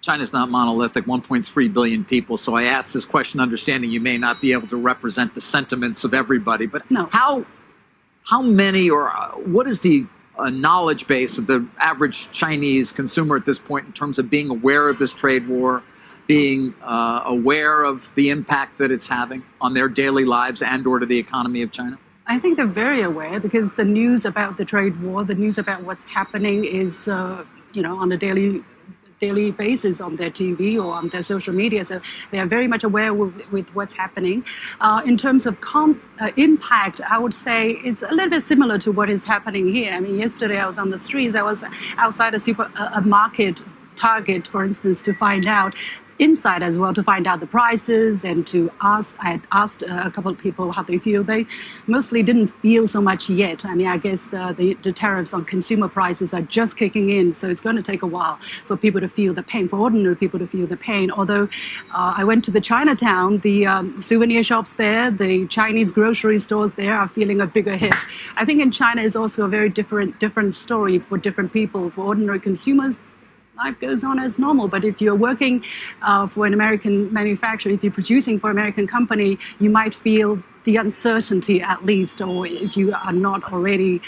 China's not monolithic, 1.3 billion people. So I asked this question understanding you may not be able to represent the sentiments of everybody. But no. How many or what is the knowledge base of the average Chinese consumer at this point in terms of being aware of this trade war, being aware of the impact that it's having on their daily lives and or to the economy of China? I think they're very aware because the news about the trade war, the news about what's happening is, on a daily basis on their TV or on their social media. So they are very much aware with what's happening. In terms of impact, I would say it's a little bit similar to what is happening here. I mean, yesterday I was on the streets. I was outside a market, Target, for instance, to find out inside as well, to find out the prices and I had asked a couple of people how they feel. They mostly didn't feel so much yet. I mean, I guess the tariffs on consumer prices are just kicking in, so it's going to take a while for people to feel the pain, for ordinary people to feel the pain. Although I went to the Chinatown, the souvenir shops there, the Chinese grocery stores there are feeling a bigger hit. I think in China is also a very different story for different people. For ordinary consumers, life goes on as normal. But if you're working for an American manufacturer, if you're producing for an American company, you might feel the uncertainty at least, or if you are not already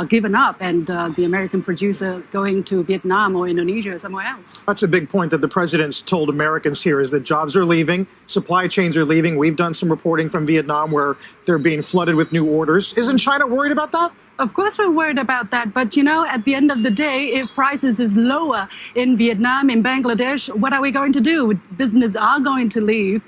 given up and the American producer going to Vietnam or Indonesia or somewhere else. That's a big point that the president's told Americans here is that jobs are leaving, supply chains are leaving. We've done some reporting from Vietnam where they're being flooded with new orders. Isn't China worried about that? Of course we're worried about that, but at the end of the day, if prices is lower in Vietnam, in Bangladesh, what are we going to do? Business are going to leave.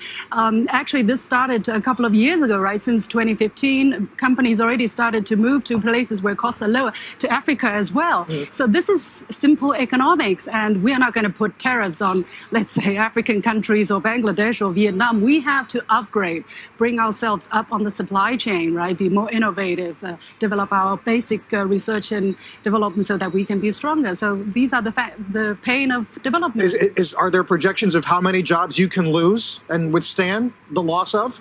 Actually, this started a couple of years ago, right? Since 2015, companies already started to move to places where costs are lower, to Africa as well. So this is simple economics, and we are not going to put tariffs on, let's say, African countries or Bangladesh or Vietnam. We have to upgrade, bring ourselves up on the supply chain, right? Be more innovative, develop our basic research and development so that we can be stronger. So these are the pain of development. Are there projections of how many jobs you can lose and withstand the loss of?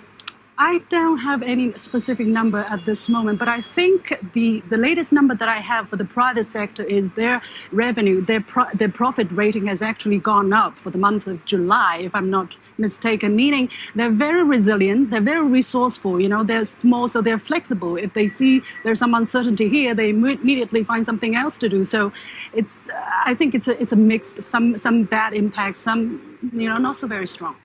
I don't have any specific number at this moment, but I think the latest number that I have for the private sector is their revenue, their profit rating has actually gone up for the month of July, if I'm not mistaken, meaning they're very resilient, they're very resourceful, they're small, so they're flexible. If they see there's some uncertainty here, they immediately find something else to do. So I think it's a mix, some bad impacts, some, not so very strong.